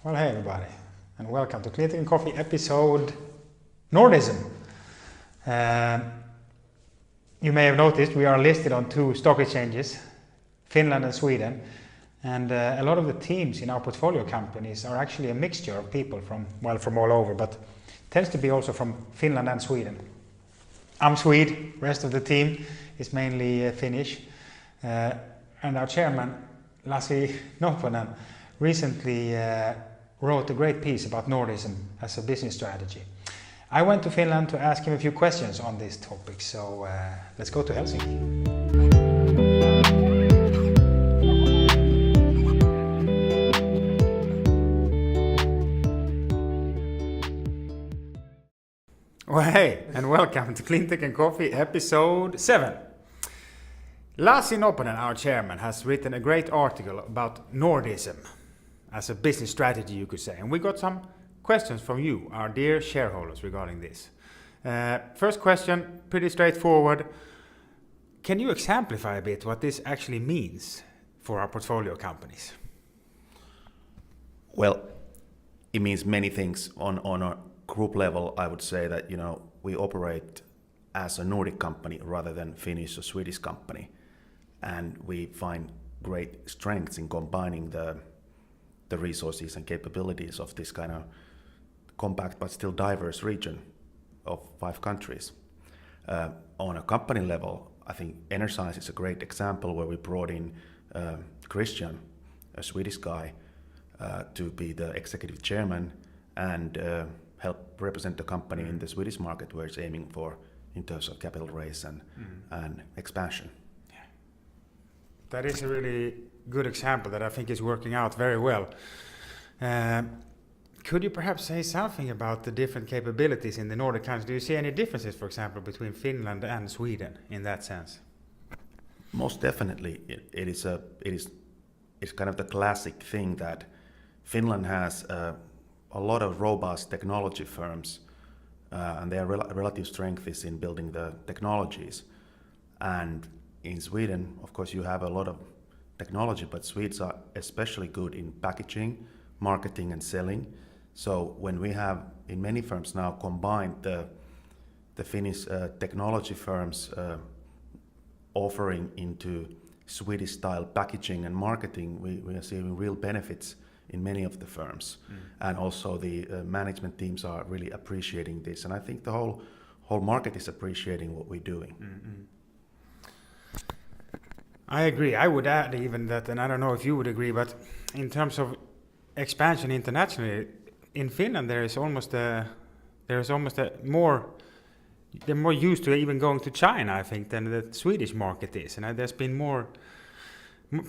Well, hey everybody, and welcome to Clinton and Coffee episode Nordism. You may have noticed we are listed on two stock exchanges, Finland and Sweden, and a lot of the teams in our portfolio companies are actually a mixture of people from all over, but tends to be also from Finland and Sweden. I'm Swede, rest of the team is mainly Finnish, and our chairman, Lassi Noponen, recently wrote a great piece about Nordism as a business strategy. I went to Finland to ask him a few questions on this topic, so let's go to Helsinki. Well, hey, and welcome to Clinton and Coffee episode 7. Lassi Noponen, our chairman, has written a great article about Nordism as a business strategy, you could say. And we got some questions from you, our dear shareholders, regarding this. First question, pretty straightforward. Can you exemplify a bit what this actually means for our portfolio companies? Well, it means many things. On a group level, I would say that, we operate as a Nordic company rather than Finnish or Swedish company. And we find great strengths in combining the resources and capabilities of this kind of compact but still diverse region of 5 countries. On a company level, I think Energize is a great example where we brought in Christian, a Swedish guy, to be the executive chairman and help represent the company in the Swedish market where it's aiming for in terms of capital raise and expansion. Yeah. That is a really good example that I think is working out very well. Could you perhaps say something about the different capabilities in the Nordic countries? Do you see any differences, for example, between Finland and Sweden in that sense? Most definitely, it's kind of the classic thing that Finland has a lot of robust technology firms, and their relative strength is in building the technologies. And in Sweden, of course, you have a lot of technology, but Swedes are especially good in packaging, marketing, and selling. So when we have, in many firms now, combined the Finnish technology firms offering into Swedish-style packaging and marketing, we are seeing real benefits in many of the firms. And also the management teams are really appreciating this. And I think the whole market is appreciating what we're doing. I agree. I would add even that, and I don't know if you would agree, but in terms of expansion internationally, in Finland they're more used to even going to China, I think, than the Swedish market is, and there's been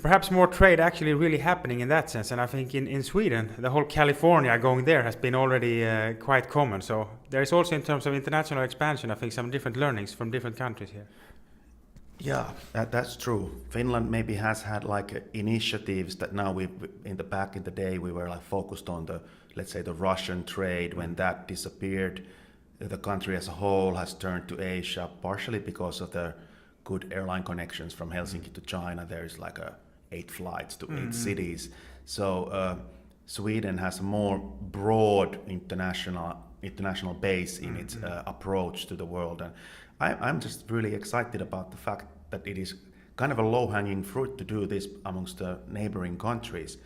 perhaps more trade actually really happening in that sense. And I think in Sweden, the whole California going there has been already quite common. So there is also, in terms of international expansion, I think some different learnings from different countries here. Yeah, that's true. Finland maybe has had initiatives that now back in the day we were focused on let's say the Russian trade. When that disappeared, the country as a whole has turned to Asia, partially because of the good airline connections from Helsinki to China. There is 8 flights to 8 cities. So Sweden has a more broad international base in its approach to the world. And I'm just really excited about the fact that it is kind of a low-hanging fruit to do this amongst the neighboring countries,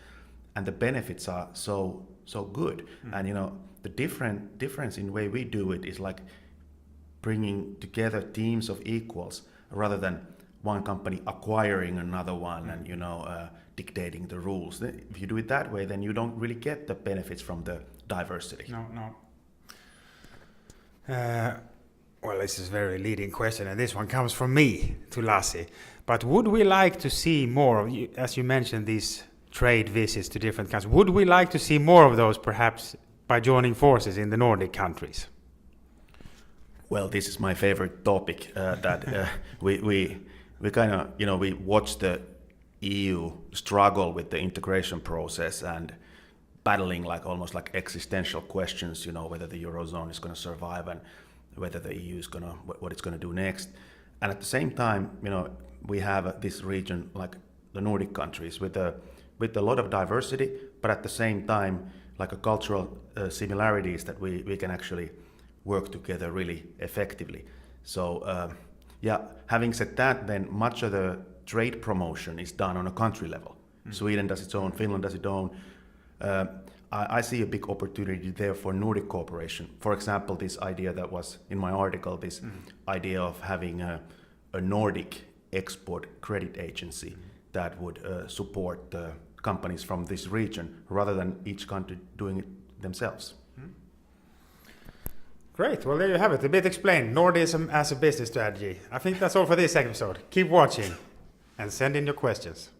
and the benefits are so good. And the difference in the way we do it is bringing together teams of equals rather than one company acquiring another one and dictating the rules. If you do it that way, then you don't really get the benefits from the diversity. No. Well, this is a very leading question, and this one comes from me to Lassi. But would we like to see more, as you mentioned, these trade visits to different countries? Would we like to see more of those, perhaps, by joining forces in the Nordic countries? Well, this is my favorite topic. That we kind of we watch the EU struggle with the integration process and battling almost like existential questions. Whether the Eurozone is going to survive and whether the EU is going to what it's going to do next. And at the same time, we have this region like the Nordic countries with a with a lot of diversity, but at the same time, like a cultural similarities that we can actually work together really effectively. So having said that, then much of the trade promotion is done on a country level. Sweden does its own, Finland does its own. I see a big opportunity there for Nordic cooperation. For example, this idea that was in my article, this idea of having a Nordic export credit agency that would support companies from this region rather than each country doing it themselves. Great. Well, there you have it. A bit explained. Nordism as a business strategy. I think that's all for this episode. Keep watching and send in your questions.